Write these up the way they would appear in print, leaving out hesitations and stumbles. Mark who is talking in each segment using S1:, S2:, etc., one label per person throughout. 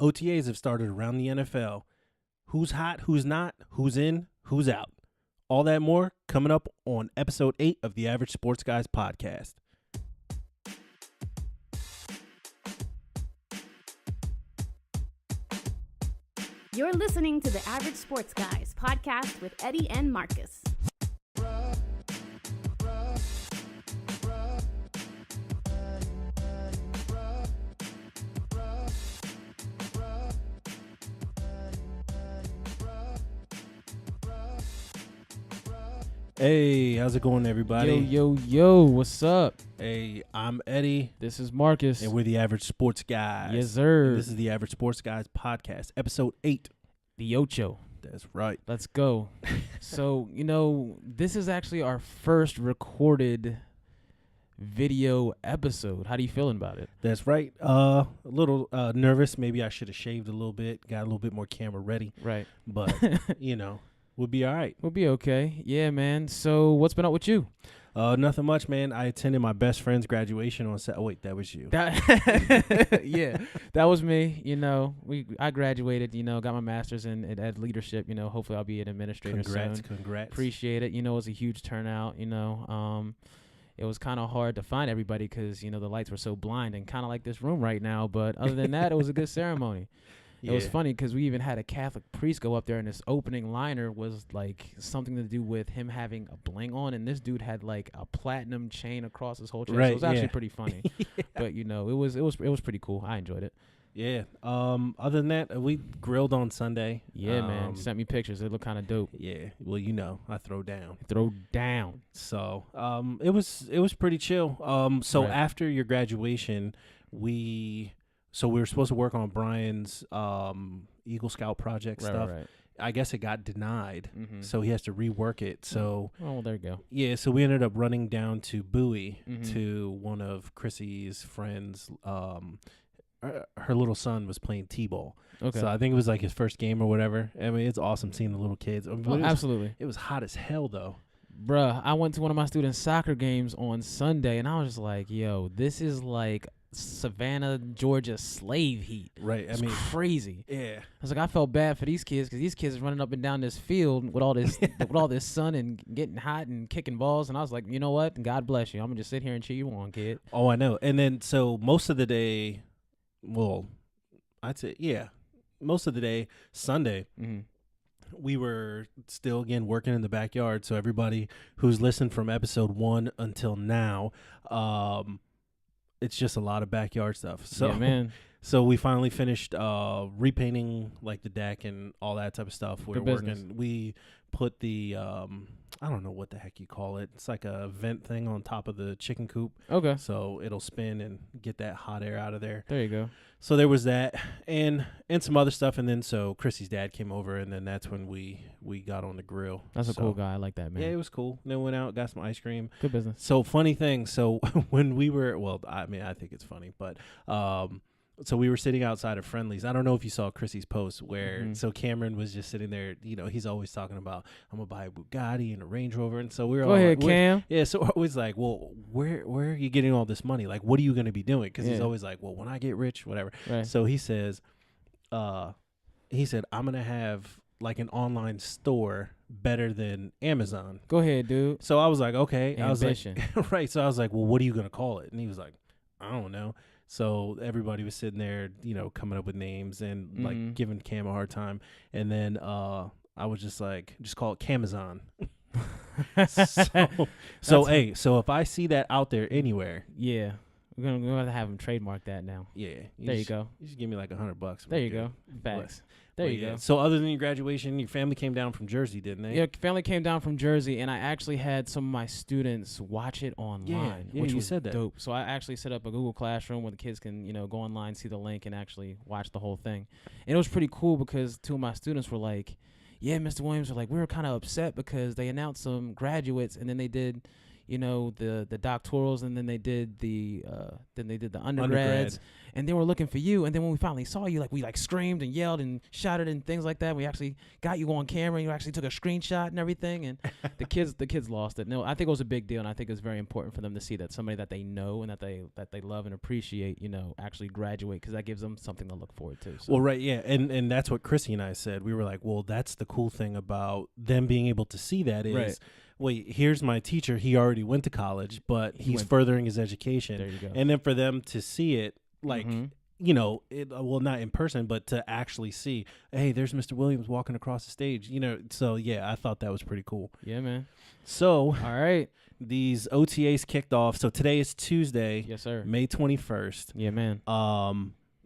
S1: OTAs have started around the NFL. Who's hot, who's not, who's in, who's out. All that more coming up on episode 8 of the Average Sports Guys podcast.
S2: You're listening to the Average Sports Guys podcast with Eddie and Marcus.
S1: Hey, how's it going, everybody?
S3: Yo, what's up?
S1: Hey, I'm Eddie.
S3: This is Marcus.
S1: And we're the Average Sports Guys.
S3: Yes, sir.
S1: And this is the Average Sports Guys podcast, episode 8.
S3: The Ocho.
S1: That's right.
S3: Let's go. So, this is actually our first recorded video episode. How do you feeling about it?
S1: That's right. A little nervous. Maybe I should have shaved a little bit, got a little bit more camera ready.
S3: Right.
S1: But, we'll be all right.
S3: We'll be okay. Yeah, man. So what's been up with you?
S1: Nothing much, man. I attended my best friend's graduation on Saturday. Oh, wait, that was you.
S3: Yeah, that was me. I graduated, got my master's in ed leadership. Hopefully I'll be an administrator soon.
S1: Congrats.
S3: Appreciate it. It was a huge turnout, It was kind of hard to find everybody because, the lights were so blind and kind of like this room right now. But other than that, it was a good ceremony. It was funny because we even had a Catholic priest go up there, and this opening liner was like something to do with him having a bling on, and this dude had like a platinum chain across his whole chest.
S1: Right,
S3: so it was actually pretty funny. But it was pretty cool. I enjoyed it.
S1: Yeah. Other than that, we grilled on Sunday.
S3: Yeah, man. Sent me pictures. It looked kind of dope.
S1: Yeah. Well, I throw down.
S3: So,
S1: it was pretty chill. So
S3: right.
S1: After your graduation, we were supposed to work on Brian's Eagle Scout project stuff.
S3: Right.
S1: I guess it got denied, so he has to rework it. So,
S3: well, there you go.
S1: Yeah, so we ended up running down to Bowie to one of Chrissy's friends. Her little son was playing t-ball.
S3: Okay.
S1: So I think it was like his first game or whatever. I mean, it's awesome seeing the little kids.
S3: Absolutely.
S1: It was hot as hell, though.
S3: Bruh, I went to one of my students' soccer games on Sunday, and I was just like, yo, this is like Savannah, Georgia slave heat.
S1: Right.
S3: It's crazy.
S1: Yeah.
S3: I was like, I felt bad for these kids because these kids are running up and down this field with all this sun and getting hot and kicking balls. And I was like, you know what? God bless you. I'm going to just sit here and cheer you on, kid.
S1: Oh, I know. And then so most of the day, well, I'd say, yeah, most of the day, Sunday, we were still, again, working in the backyard. So everybody who's listened from episode 1 until now, it's just a lot of backyard stuff. So,
S3: yeah, man.
S1: So we finally finished repainting like the deck and all that type of stuff. We're working. We put the I don't know what the heck you call it. It's like a vent thing on top of the chicken coop. Okay. So it'll spin and get that hot air out of there.
S3: There you go.
S1: So there was that and some other stuff, and then so Chrissy's dad came over, and then that's when we got on the grill.
S3: That's a cool guy. I like that, man.
S1: Yeah, it was cool. Then went out, got some ice cream.
S3: Good business.
S1: So funny thing. So when we were, well, I mean, I think it's funny, but so we were sitting outside of Friendly's. I don't know if you saw Chrissy's post where so Cameron was just sitting there. He's always talking about, I'm gonna buy a Bugatti and a Range Rover, and so we were
S3: go
S1: all
S3: ahead,
S1: like,
S3: Cam.
S1: Yeah, so we're always like, well, where are you getting all this money? Like, what are you gonna be doing? Because he's always like, well, when I get rich, whatever. Right. So he says, I'm gonna have like an online store better than Amazon.
S3: Go ahead, dude.
S1: So I was like, okay.
S3: Ambition.
S1: I was like, right. So I was like, well, what are you gonna call it? And he was like, I don't know. So everybody was sitting there, coming up with names and like giving Cam a hard time. And then I was just like, just call it Camazon. so if I see that out there anywhere,
S3: yeah, we're gonna have him trademark that now.
S1: Yeah,
S3: there you go.
S1: You should give me like $100.
S3: There you go. Facts. There you go.
S1: So other than your graduation, your family came down from Jersey, didn't they?
S3: Yeah, family came down from Jersey, and I actually had some of my students watch it online, which was
S1: said that.
S3: Dope. So I actually set up a Google Classroom where the kids can, go online, see the link, and actually watch the whole thing. And it was pretty cool because two of my students were like, yeah, Mr. Williams, we were kind of upset because they announced some graduates, and then they did, the doctorals, and then they did the undergrads, and they were looking for you. And then when we finally saw you, we screamed and yelled and shouted and things like that. We actually got you on camera, and you actually took a screenshot and everything. And the kids lost it. No, I think it was a big deal, and I think it's very important for them to see that somebody that they know and that they love and appreciate, actually graduate, because that gives them something to look forward to. So.
S1: Well, right, yeah, and that's what Chrissy and I said. We were like, well, that's the cool thing about them being able to see that is. Right. Wait, here's my teacher. He already went to college, but he's furthering his education.
S3: There you go.
S1: And then for them to see it, not in person, but to actually see, hey, there's Mr. Williams walking across the stage. So, yeah, I thought that was pretty cool.
S3: Yeah, man.
S1: So,
S3: all right.
S1: These OTAs kicked off. So today is Tuesday.
S3: Yes, sir.
S1: May 21st.
S3: Yeah, man.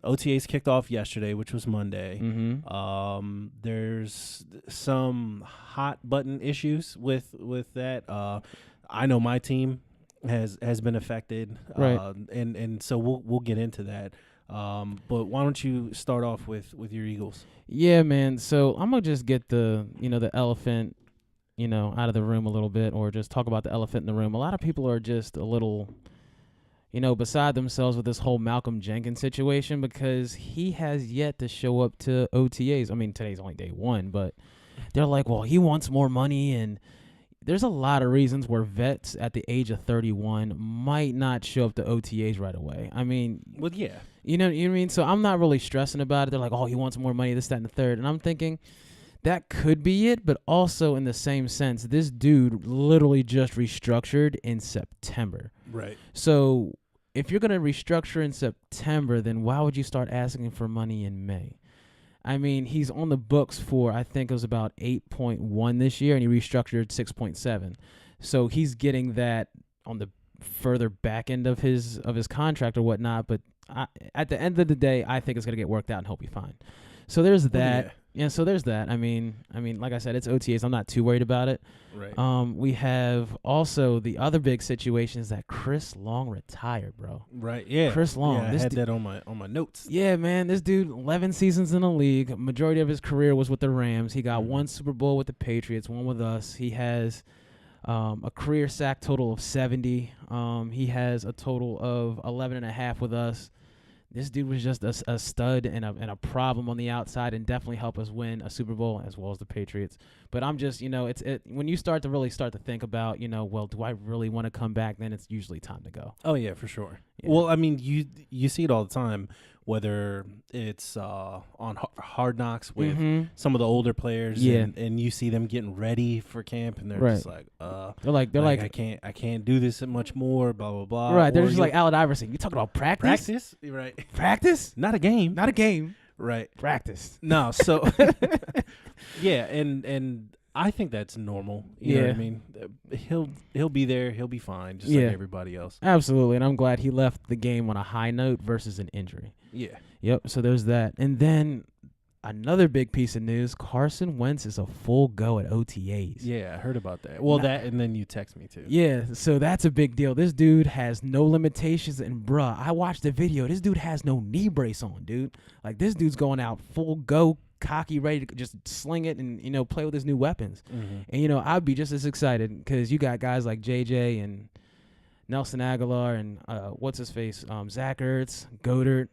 S1: OTAs kicked off yesterday, which was Monday.
S3: Mm-hmm.
S1: There's some hot button issues with that. I know my team has been affected,
S3: right?
S1: And so we'll get into that. But why don't you start off with your Eagles?
S3: Yeah, man. So I'm gonna just get the elephant out of the room a little bit, or just talk about the elephant in the room. A lot of people are just a little beside themselves with this whole Malcolm Jenkins situation, because he has yet to show up to OTAs. I mean, today's only day one, but they're like, well, he wants more money. And there's a lot of reasons where vets at the age of 31 might not show up to OTAs right away. I mean,
S1: well, yeah.
S3: You know what I mean? So I'm not really stressing about it. They're like, oh, he wants more money, this, that, and the third. And I'm thinking that could be it, but also in the same sense, this dude literally just restructured in September.
S1: Right. So
S3: if you're going to restructure in September, then why would you start asking for money in May? I mean, he's on the books for, I think it was about 8.1 this year, and he restructured 6.7. So he's getting that on the further back end of his contract or whatnot. But at the end of the day, I think it's going to get worked out and he'll be fine. So there's that. Yeah, so there's that. I mean, like I said, it's OTAs. I'm not too worried about it.
S1: Right.
S3: We have also the other big situation is that Chris Long retired, bro.
S1: Right. Yeah.
S3: Chris Long.
S1: Yeah, I had that on my notes.
S3: Yeah, man. This dude, 11 seasons in the league. Majority of his career was with the Rams. He got one Super Bowl with the Patriots, one with us. He has a career sack total of 70. He has a total of 11.5 with us. This dude was just a stud and a problem on the outside, and definitely helped us win a Super Bowl as well as the Patriots. But I'm just, when you start to think about, well, do I really want to come back? Then it's usually time to go.
S1: Oh yeah, for sure.
S3: Yeah.
S1: Well, I mean, you see it all the time, whether it's on Hard Knocks with some of the older players, and you see them getting ready for camp, and they're just like,
S3: they're like,
S1: I can't do this much more, blah blah blah.
S3: Right, they're just like Allen Iverson. You talking about practice?
S1: Practice, right?
S3: Practice,
S1: not a game,
S3: right? Practice.
S1: No, so yeah, and I think that's normal. You know what I mean? He'll be there. He'll be fine, just like everybody else.
S3: Absolutely, and I'm glad he left the game on a high note versus an injury.
S1: Yeah.
S3: Yep. So there's that, and then another big piece of news: Carson Wentz is a full go at OTAs.
S1: Yeah, I heard about that. Well, that, and then you text me too.
S3: Yeah, so that's a big deal. This dude has no limitations, and bruh, I watched the video. This dude has no knee brace on, dude. Like, this dude's going out full go, cocky, ready to just sling it and, play with his new weapons. And, I'd be just as excited because you got guys like JJ and Nelson Aguilar and what's-his-face, Zach Ertz, Goddard,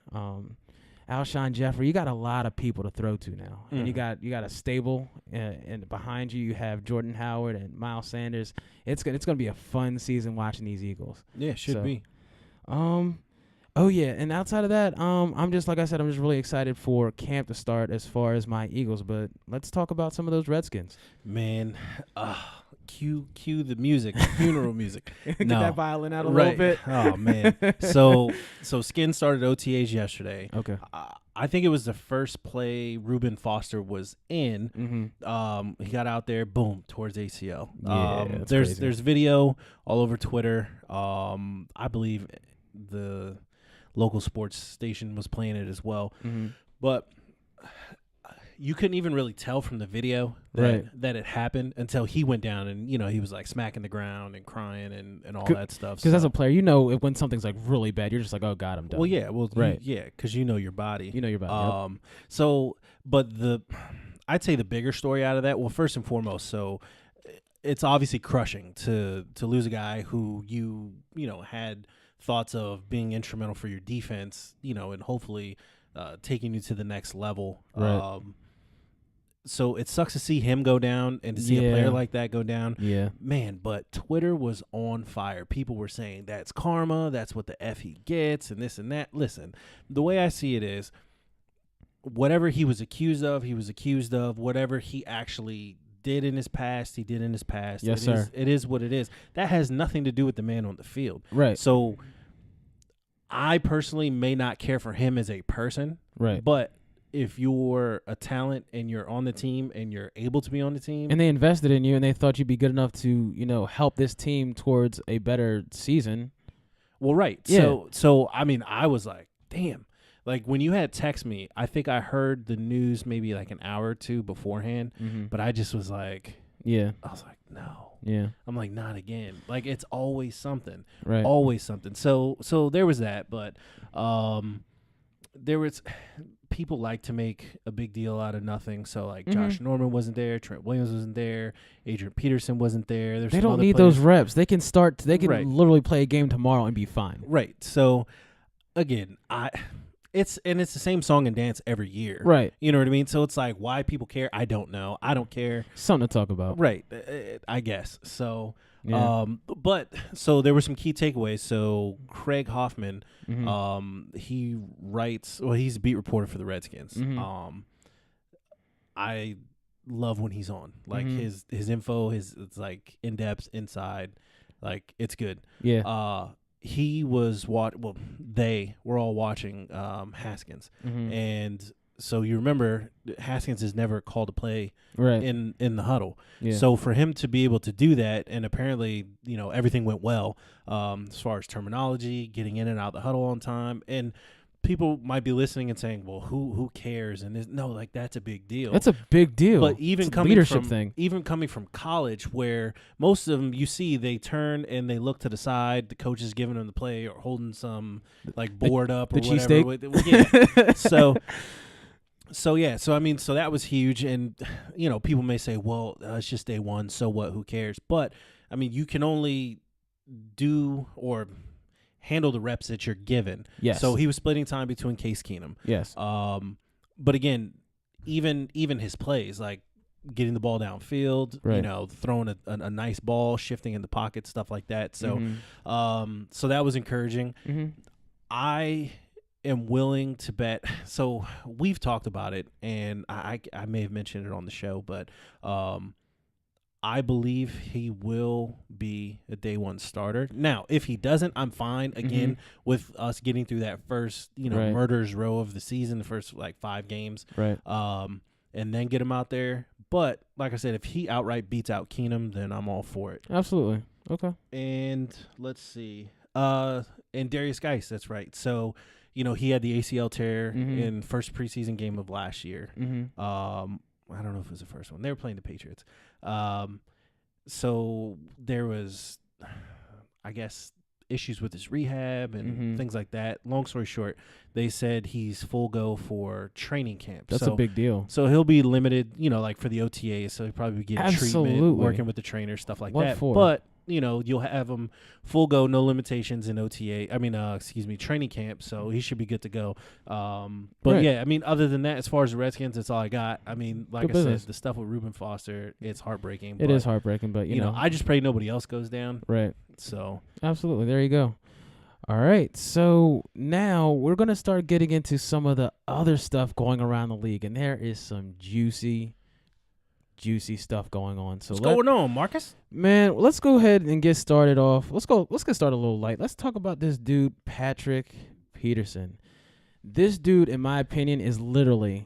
S3: Alshon Jeffrey. You got a lot of people to throw to now. And you got a stable, and behind you have Jordan Howard and Miles Sanders. It's going to be a fun season watching these Eagles.
S1: Yeah, should be.
S3: Oh yeah, and outside of that, I'm just, like I said, I'm just really excited for camp to start as far as my Eagles. But let's talk about some of those Redskins.
S1: Man, cue the music, the funeral music.
S3: Get that violin out a little bit.
S1: Oh man. So Skin started OTAs yesterday.
S3: Okay.
S1: I think it was the first play Rueben Foster was in. He got out there, boom, towards ACL.
S3: Yeah,
S1: there's video all over Twitter. I believe the local sports station was playing it as well. But you couldn't even really tell from the video that it happened until he went down and, he was like smacking the ground and crying and all that stuff.
S3: Because as a player, when something's like really bad, you're just like, oh God, I'm done.
S1: Well, yeah. Well, because you know your body.
S3: You know your body.
S1: So, but I'd say the bigger story out of that, well, first and foremost, so it's obviously crushing to lose a guy who you know had thoughts of being instrumental for your defense, you know, and hopefully taking you to the next level.
S3: Right.
S1: So it sucks to see him go down and to see a player like that go down.
S3: Yeah.
S1: Man, but Twitter was on fire. People were saying that's karma, that's what the F he gets, and this and that. Listen, the way I see it is whatever he was accused of, he was accused of. Whatever he actually did in his past, he did in his past.
S3: Yes, sir.
S1: It is what it is. That has nothing to do with the man on the field.
S3: Right.
S1: So I personally may not care for him as a person.
S3: Right.
S1: But if you're a talent and you're on the team and you're able to be on the team.
S3: And they invested in you and they thought you'd be good enough to, you know, help this team towards a better season.
S1: Well, right.
S3: Yeah.
S1: So I mean, I was like, damn. Like when you had text me, I think I heard the news maybe like an hour or two beforehand, but I just was like, I was like, no.
S3: Yeah.
S1: I'm like, not again. Like it's always something.
S3: Right.
S1: Always something. So there was that, but there was people like to make a big deal out of nothing. So like Josh Norman wasn't there, Trent Williams wasn't there, Adrian Peterson wasn't there.
S3: They don't need those reps. They can start. They can literally play a game tomorrow and be fine.
S1: Right. So again, it's the same song and dance every year.
S3: Right.
S1: You know what I mean? So it's like why people care. I don't know. I don't care.
S3: Something to talk about.
S1: Right. I guess. So.
S3: Yeah.
S1: But so there were some key takeaways. So Craig Hoffman, he writes. Well, he's a beat reporter for the Redskins. I love when he's on. Like his info, it's like in depth, inside. Like it's good.
S3: Yeah.
S1: He was they were all watching Haskins, and so you remember Haskins is never called to play in the huddle. Yeah. So for him to be able to do that, and apparently, you know, everything went well as far as terminology, getting in and out of the huddle on time. And people might be listening and saying, well, who cares? And no, like that's a big deal.
S3: That's a big deal.
S1: But even
S3: it's
S1: coming
S3: leadership
S1: from
S3: thing.
S1: Even coming from college, where most of them you see they turn and they look to the side, the coach is giving them the play or holding some like board up or whatever. Yeah. So I mean, so that was huge, and you know, people may say, well, it's just day one, so what? Who cares? But I mean, you can only do or handle the reps that you're given.
S3: Yes.
S1: So he was splitting time between Case Keenum.
S3: Yes.
S1: But again, even his plays, like getting the ball downfield, you know, throwing a nice ball, shifting in the pocket, stuff like that. So, so that was encouraging. I am willing to bet. So we've talked about it, and I may have mentioned it on the show, but I believe he will be a day one starter. Now, if he doesn't, I'm fine again with us getting through that first, you know, murderer's row of the season, the first like 5 games, and then get him out there. But like I said, if he outright beats out Keenum, then I'm all for it.
S3: Absolutely. Okay.
S1: And let's see, and Darius Geis, that's right. So, you know, he had the ACL tear in first preseason game of last year. I don't know if it was the first one. They were playing the Patriots. So there was, I guess, issues with his rehab and things like that. Long story short, they said he's full go for training camp.
S3: That's a big deal.
S1: So he'll be limited, you know, like for the OTAs. So he'll probably be getting treatment, working with the trainer, stuff like that. But you know, you'll have him full go, no limitations in training camp. So he should be good to go. But yeah, I mean, other than that, as far as the Redskins, that's all I got. I mean, like I said, the stuff with Rueben Foster, it's heartbreaking.
S3: It is heartbreaking, but you know,
S1: I just pray nobody else goes down.
S3: Right.
S1: So
S3: absolutely, there you go. All right, so now we're gonna start getting into some of the other stuff going around the league, and there is some juicy stuff going on. So
S1: what's going on, Marcus?
S3: Man, let's go ahead and get started off. Let's get started a little light. Let's talk about this dude, Patrick Peterson. This dude, in my opinion, is literally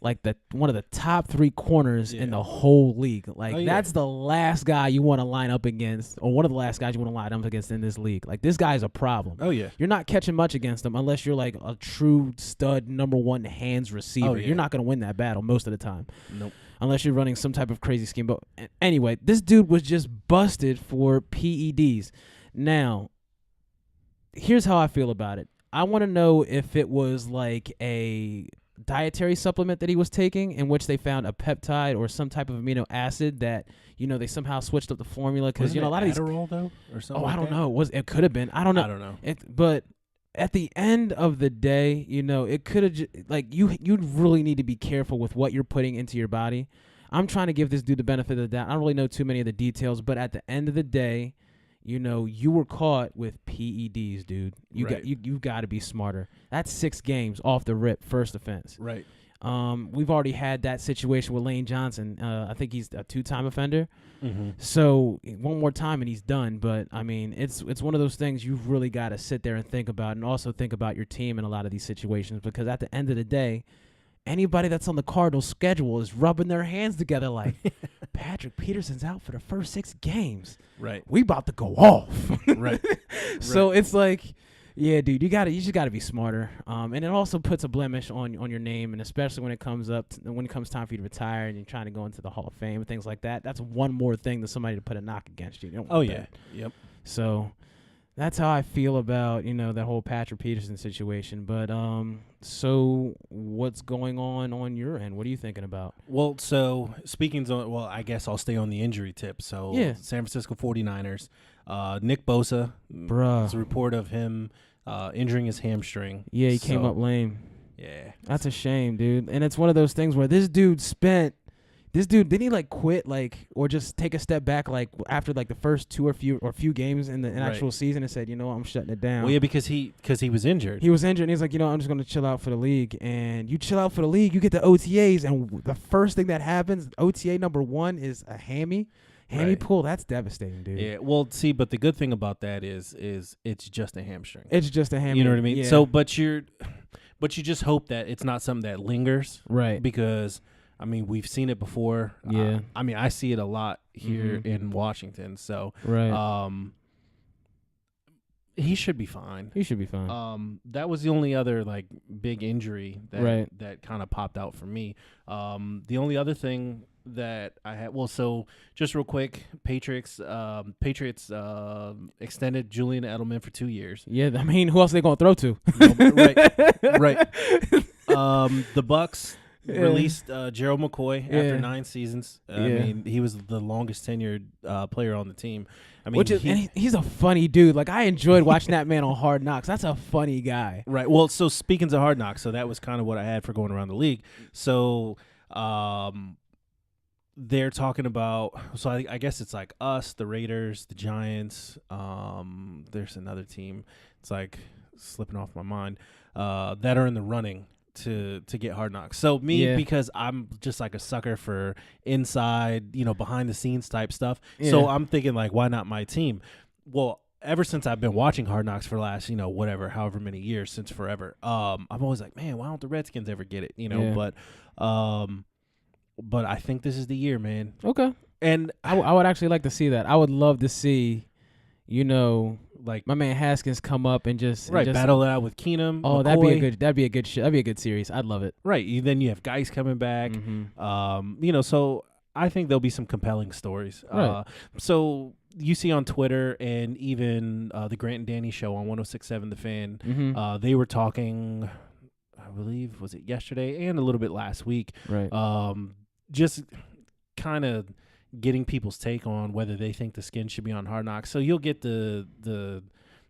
S3: like one of the top 3 corners in the whole league. Like that's the last guy you want to line up against, or one of the last guys you want to line up against in this league. Like this guy's a problem.
S1: Oh yeah.
S3: You're not catching much against him unless you're like a true stud number 1 hands receiver.
S1: Oh, yeah.
S3: You're not going to win that battle most of the time.
S1: Nope.
S3: Unless you're running some type of crazy scheme. But anyway, this dude was just busted for PEDs. Now, here's how I feel about it. I want to know if it was like a dietary supplement that he was taking, in which they found a peptide or some type of amino acid that, they somehow switched up the formula. Because, a lot of these.
S1: Adderall, though? Or something
S3: I don't
S1: that?
S3: know. It could have been. I don't know. But at the end of the day, it could have you really need to be careful with what you're putting into your body. I'm trying to give this dude the benefit of the doubt. I don't really know too many of the details, but at the end of the day, you were caught with PEDs, dude. You got to be smarter. That's 6 games off the rip, first offense.
S1: Right.
S3: We've already had that situation with Lane Johnson. I think he's a 2-time offender.
S1: Mm-hmm.
S3: So one more time and he's done. But I mean, it's one of those things you've really got to sit there and think about, and also think about your team in a lot of these situations, because at the end of the day, anybody that's on the Cardinals schedule is rubbing their hands together like, Patrick Peterson's out for the first 6 games.
S1: Right.
S3: We about to go off.
S1: Right.
S3: So it's like, yeah, dude, you just gotta be smarter. And it also puts a blemish on your name, and especially when it comes time for you to retire and you're trying to go into the Hall of Fame and things like that. That's one more thing that somebody to put a knock against you. You don't want that.
S1: Yep.
S3: So that's how I feel about, that whole Patrick Peterson situation. But so what's going on your end? What are you thinking about?
S1: Well, so I guess I'll stay on the injury tip. So
S3: yeah.
S1: San Francisco 49ers, Nick Bosa, there's a report of him injuring his hamstring.
S3: Yeah, he came up lame.
S1: Yeah.
S3: That's a shame, dude. And it's one of those things where this dude didn't he quit or just take a step back after the first few few games in the actual season and said, I'm shutting it down.
S1: Well, yeah, because he was injured.
S3: He was injured, and he's like, I'm just going to chill out for the league. And you chill out for the league, you get the OTAs, and the first thing that happens, OTA number 1 is a hammy pull. That's devastating, dude.
S1: Yeah. Well, see, but the good thing about that is it's just a hamstring.
S3: It's just a hammy.
S1: You know what I mean?
S3: Yeah.
S1: So, but you just hope that it's not something that lingers,
S3: right?
S1: Because we've seen it before.
S3: Yeah.
S1: I see it a lot here in Washington. So,
S3: right.
S1: He should be fine. That was the only other big injury that kind of popped out for me. The only other thing that I had, so just real quick, Patriots extended Julian Edelman for 2 years.
S3: Yeah, who else are they gonna throw to?
S1: Right. The Bucks released Gerald McCoy after 9 seasons. He was the longest tenured player on the team.
S3: He's a funny dude. I enjoyed watching that man on Hard Knocks. That's a funny guy.
S1: Right. Well, so speaking of Hard Knocks, so that was kind of what I had for going around the league. So they're talking about, so I guess it's us, the Raiders, the Giants. There's another team. It's slipping off my mind that are in the running to get Hard Knocks. So because I'm just a sucker for inside, behind the scenes type stuff. Yeah. So I'm thinking why not my team? Well, ever since I've been watching Hard Knocks for the last, however many years, since forever, I'm always man, why don't the Redskins ever get it? But I think this is the year, man.
S3: Okay.
S1: And
S3: I would actually like to see that. I would love to see, my man Haskins come up and just
S1: battle it out with Keenum.
S3: Oh,
S1: McCoy.
S3: that'd be a good series. I'd love it.
S1: Right. Then you have guys coming back.
S3: Mm-hmm.
S1: So I think there'll be some compelling stories.
S3: Right.
S1: So you see on Twitter and even the Grant and Danny show on 106.7 The Fan,
S3: mm-hmm.
S1: They were talking, I believe, was it yesterday and a little bit last week.
S3: Right.
S1: Just kind of getting people's take on whether they think the skin should be on Hard Knocks. So you'll get the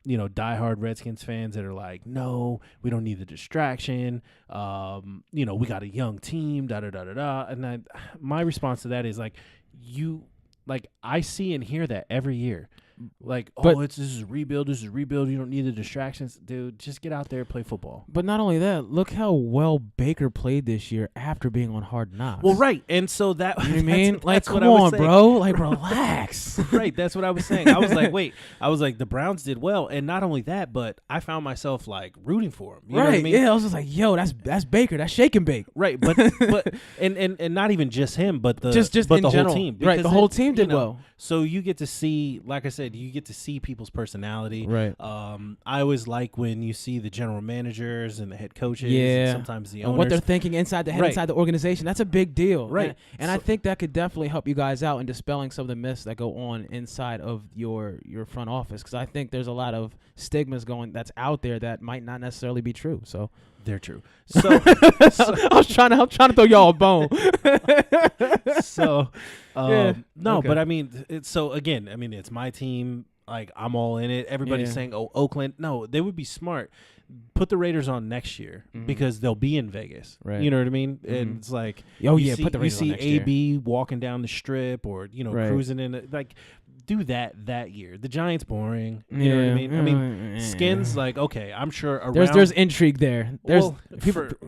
S1: diehard Redskins fans that are no, we don't need the distraction. We got a young team, da-da-da-da-da. And my response to that is I see and hear that every year. This is a rebuild. You don't need the distractions. Dude, just get out there and play football.
S3: But not only that, look how well Baker played this year after being on Hard Knocks.
S1: Well, right. And so that,
S3: you know what I mean?
S1: That's
S3: come
S1: what I was
S3: on,
S1: saying.
S3: bro. Relax.
S1: Right. That's what I was saying. I was wait. I was the Browns did well. And not only that, but I found myself rooting for him. You know what I mean?
S3: Yeah. I was just yo, that's Baker. That's shake and bake.
S1: Right. But and not even just him, but the
S3: just
S1: but
S3: in
S1: the
S3: general.
S1: Whole team.
S3: Right. The whole team did well.
S1: So you get to see, like I said, said, you get to see people's personality.
S3: Right.
S1: I always like when you see the general managers and the head coaches.
S3: Yeah.
S1: And sometimes the
S3: and
S1: owners.
S3: what they're thinking inside the head, inside the organization. That's a big deal.
S1: Right.
S3: And I think that could definitely help you guys out in dispelling some of the myths that go on inside of your front office. Because I think there's a lot of stigmas that's out there that might not necessarily be true. So
S1: they're true. So,
S3: I was trying to throw y'all a bone.
S1: So,
S3: Yeah.
S1: no,
S3: Okay.
S1: but I mean, it's my team. Like, I'm all in it. Everybody's saying, "Oh, Oakland." No, they would be smart. Put the Raiders on next year because they'll be in Vegas.
S3: Right.
S1: You know what I mean? And it's like,
S3: put the Raiders on
S1: you
S3: next
S1: see
S3: year.
S1: AB walking down the strip or
S3: Right.
S1: cruising in like. Do that year. The Giants boring. You know what I mean? I mean, Skins, like, okay, I'm sure around.
S3: There's intrigue there.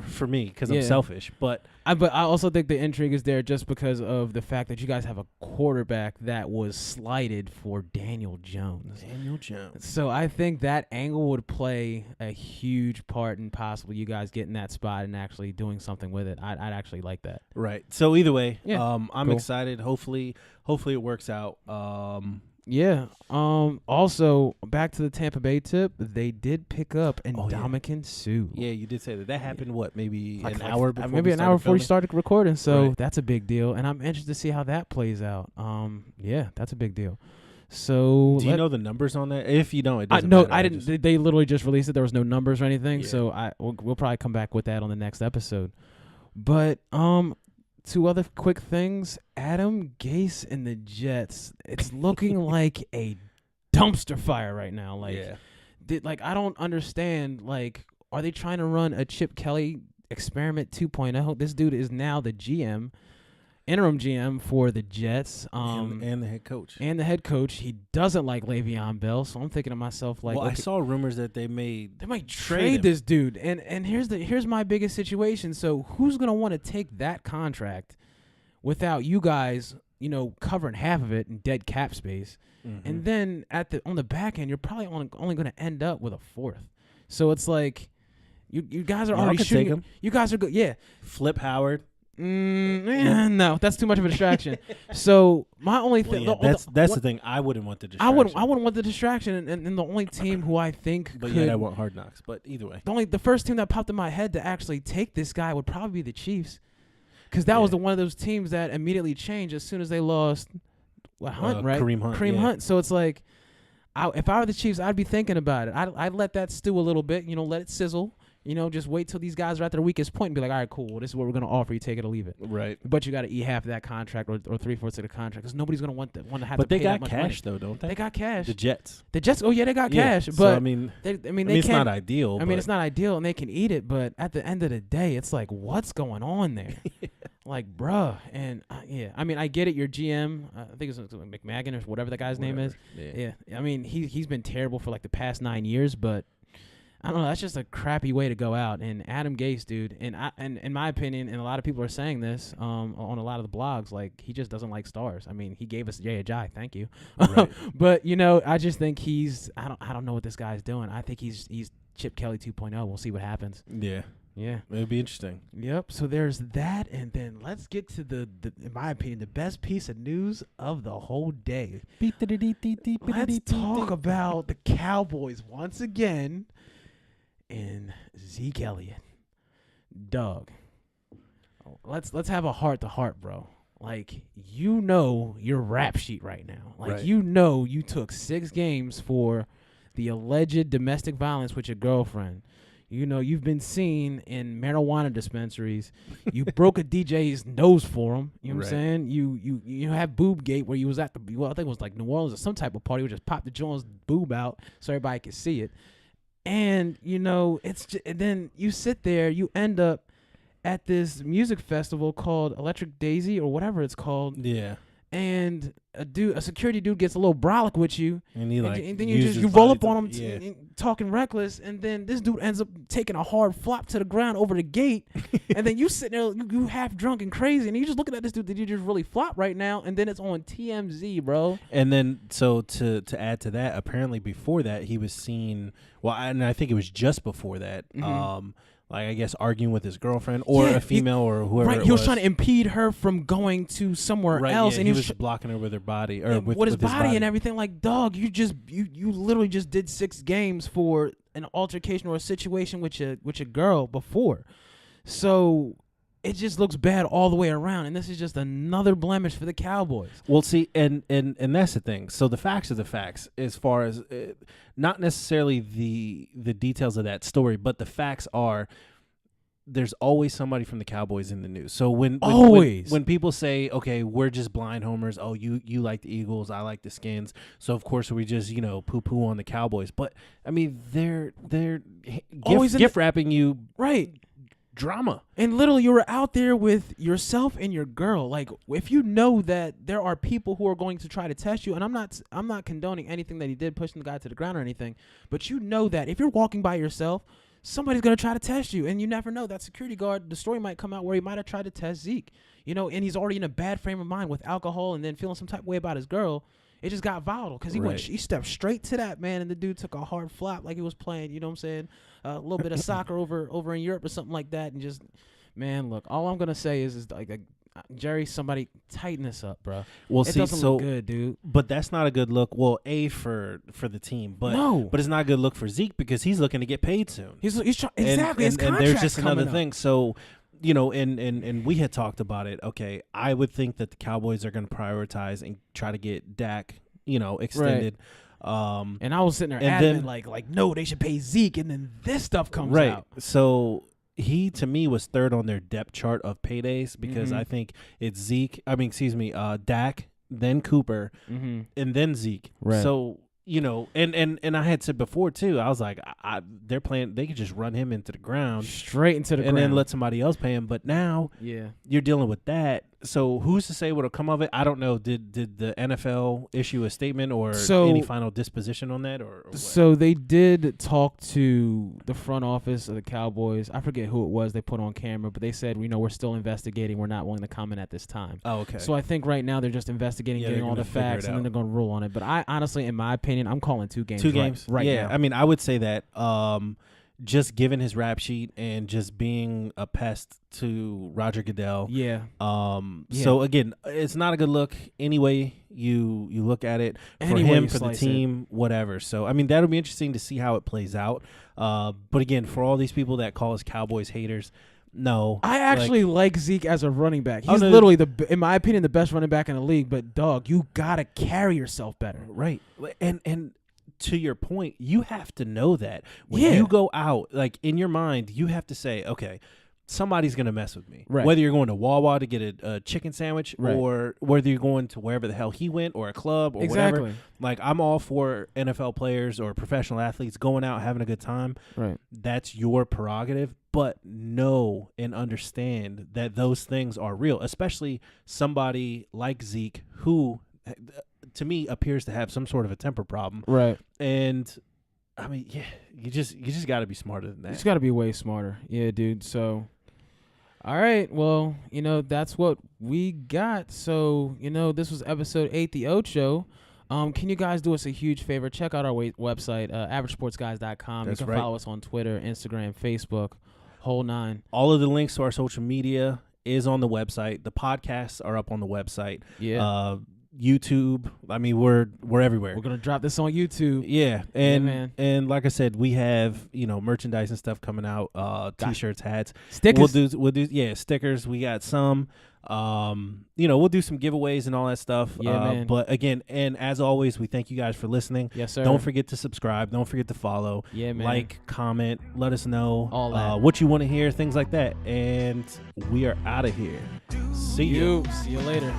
S1: For me, because I'm selfish, but
S3: I also think the intrigue is there just because of the fact that you guys have a quarterback that was slighted for Daniel Jones. So I think that angle would play a huge part in possibly you guys getting that spot and actually doing something with it. I'd actually like that.
S1: Right. So either way, I'm
S3: cool.
S1: excited. Hopefully it works out.
S3: Also, back to the Tampa Bay tip, they did pick up Ndamukong Suh.
S1: Yeah, you did say that. That happened, maybe
S3: Like
S1: an hour before
S3: maybe an hour before you started recording, so
S1: Right.
S3: that's a big deal. And I'm interested to see how that plays out. That's a big deal. So
S1: do you know the numbers on that? If you don't, it doesn't
S3: no,
S1: matter.
S3: I didn't. They literally just released it. There was no numbers or anything.
S1: Yeah.
S3: So we'll probably come back with that on the next episode. But two other quick things. Adam Gase and the Jets. It's looking like a dumpster fire right now. Like, I don't understand. Like, are they trying to run a Chip Kelly experiment 2.0? This dude is now the interim GM for the Jets.
S1: And the head coach.
S3: And the head coach. He doesn't like Le'Veon Bell, so I'm thinking to myself, like,
S1: well, I saw rumors that they might
S3: trade this dude. And here's my biggest situation. So who's gonna want to take that contract without you guys, covering half of it in dead cap space? And then on the back end, you're probably only going to end up with a fourth. So it's like you guys are already shooting.
S1: Take him.
S3: You guys are good. Yeah.
S1: Flip Howard.
S3: No, that's too much of a distraction. So my only thing.
S1: That's the thing. I wouldn't want the distraction.
S3: I wouldn't want the distraction, and the only team who I think
S1: but
S3: could,
S1: I want Hard Knocks. But either way,
S3: the first team that popped in my head to actually take this guy would probably be the Chiefs, because that was one of those teams that immediately changed as soon as they lost Hunt, right?
S1: Kareem
S3: Hunt. So it's like, if I were the Chiefs, I'd be thinking about it. I'd let that stew a little bit, let it sizzle. Just wait till these guys are at their weakest point and be like, all right, cool. This is what we're going to offer you. Take it or leave it.
S1: Right.
S3: But you got to eat half of that contract or 3/4 of the contract because nobody's going to want to have
S1: but
S3: to pay
S1: they
S3: that
S1: got
S3: much
S1: cash,
S3: money.
S1: though, don't they?
S3: They got cash.
S1: The Jets.
S3: Oh, yeah, they got cash. But,
S1: so, I mean,
S3: they
S1: it's not ideal.
S3: I mean, it's not ideal, and they can eat it. But at the end of the day, it's like, what's going on there? Like, bruh. And, I mean, I get it. Your GM, I think it's McMagan or whatever the guy's name is. Yeah. I mean, he's been terrible for, like, the past 9 years, but I don't know. That's just a crappy way to go out. And Adam Gase, dude, and in my opinion, and a lot of people are saying this on a lot of the blogs, like, he just doesn't like stars. I mean, he gave us Jay Ajayi, thank you. Right. But I just think I don't know what this guy's doing. I think he's Chip Kelly 2.0. We'll see what happens.
S1: Yeah.
S3: Yeah.
S1: It'll be interesting.
S3: Yep. So there's that, and then let's get to the in my opinion, the best piece of news of the whole day. Let's talk about the Cowboys once again. And Zeke Elliott, Doug. Let's have a heart to heart, bro. Like, your rap sheet right now. Like,
S1: right.
S3: You took 6 games for the alleged domestic violence with your girlfriend. You've been seen in marijuana dispensaries. You broke a DJ's nose for him. You know what I'm saying? You have boob gate where you was at I think it was like New Orleans or some type of party where just popped the joint's boob out so everybody could see it. And, it's just, and then you sit there, you end up at this music festival called Electric Daisy or whatever it's called.
S1: Yeah.
S3: And a security dude gets a little brolic with you.
S1: And
S3: and then you roll up on him talking reckless. And then this dude ends up taking a hard flop to the ground over the gate. And then you sitting there, you half drunk and crazy. And you just looking at this dude, did you just really flop right now? And then it's on TMZ, bro.
S1: And then, so to add to that, apparently before that, he was seen, and I think it was just before that, like I guess arguing with his girlfriend or a female or whoever.
S3: Right, he was trying to impede her from going to somewhere else, and
S1: he was blocking her with her body or with
S3: his body and everything. Like, dog, you literally just did 6 games for an altercation or a situation with a girl before, so it just looks bad all the way around, and this is just another blemish for the Cowboys.
S1: Well, see, and that's the thing. So the facts are the facts as far as not necessarily the details of that story, but the facts are there's always somebody from the Cowboys in the news. So when people say, okay, we're just blind homers, oh, you like the Eagles, I like the Skins, so of course we just, poo-poo on the Cowboys. But, I mean, they're gift wrapping you.
S3: Right.
S1: Drama.
S3: And literally you were out there with yourself and your girl. Like, if you know that there are people who are going to try to test you, and I'm not condoning anything that he did, pushing the guy to the ground or anything, but you know that if you're walking by yourself, somebody's going to try to test you, and you never know. That security guard, the story might come out where he might have tried to test Zeke, and he's already in a bad frame of mind with alcohol and then feeling some type of way about his girl. It just got volatile because he stepped straight to that man, and the dude took a hard flop like he was playing, you know what I'm saying, a little bit of soccer over in Europe or something like that. And just, man, look, all I'm going to say is like Jerry, somebody tighten this up, bro.
S1: Well,
S3: it doesn't look good, dude.
S1: But that's not a good look. Well, for the team, but it's not a good look for Zeke because he's looking to get paid soon.
S3: He's exactly. His
S1: and there's just another
S3: up.
S1: thing. So, and we had talked about it. Okay, I would think that the Cowboys are going to prioritize and try to get Dak, extended.
S3: Right. And I was sitting there adamant, like, no, they should pay Zeke, and then this stuff comes out.
S1: So he, to me, was third on their depth chart of paydays because I think it's Dak, then Cooper, and then Zeke.
S3: Right.
S1: So, and I had said before, too, I was like, they're playing, they could just run him into the ground.
S3: Straight into the ground.
S1: And then let somebody else pay him. But now you're dealing with that. So who's to say what'll come of it? I don't know. Did the NFL issue a statement or any final disposition on that? Or what?
S3: So they did talk to the front office of the Cowboys. I forget who it was they put on camera, but they said, we're still investigating. We're not willing to comment at this time.
S1: Oh, okay.
S3: So I think right now they're just investigating, getting all the facts, and then they're going to rule on it. But I honestly, in my opinion, I'm calling 2 games.
S1: 2 games?
S3: Right now.
S1: I mean, I would say that just given his rap sheet and just being a pest to Roger Goodell.
S3: Yeah.
S1: So, again, it's not a good look anyway you look at it. For him, for the team, whatever. So, I mean, that'll be interesting to see how it plays out. But, again, for all these people that call us Cowboys haters, no.
S3: I actually like Zeke as a running back. He's literally, in my opinion, the best running back in the league. But, dog, you got to carry yourself better.
S1: Right. And to your point, you have to know that when you go out, like in your mind, you have to say, okay, somebody's going to mess with me.
S3: Right.
S1: Whether you're going to Wawa to get a chicken sandwich or whether you're going to wherever the hell he went or a club or whatever. Like, I'm all for NFL players or professional athletes going out, having a good time.
S3: Right.
S1: That's your prerogative. But know and understand that those things are real, especially somebody like Zeke who, to me, appears to have some sort of a temper problem.
S3: Right.
S1: And I mean, you just got to be smarter than that.
S3: You just got to be way smarter. Yeah, dude. So, all right. Well, that's what we got. So, this was episode 8, the Ocho. Can you guys do us a huge favor? Check out our website, averagesportsguys.com.
S1: That's
S3: you can follow us on Twitter, Instagram, Facebook, whole 9.
S1: All of the links to our social media is on the website. The podcasts are up on the website.
S3: Yeah.
S1: YouTube. I mean, we're everywhere.
S3: We're gonna drop this on YouTube.
S1: Yeah, and like I said, we have merchandise and stuff coming out. T-shirts, hats,
S3: stickers.
S1: We'll do stickers. We got some. We'll do some giveaways and all that stuff.
S3: Yeah, man.
S1: But again, and as always, we thank you guys for listening.
S3: Yes, sir.
S1: Don't forget to subscribe. Don't forget to follow.
S3: Yeah, man.
S1: Like, comment, let us know
S3: all that.
S1: What you want to hear, things like that. And we are out of here. See you.
S3: See you later.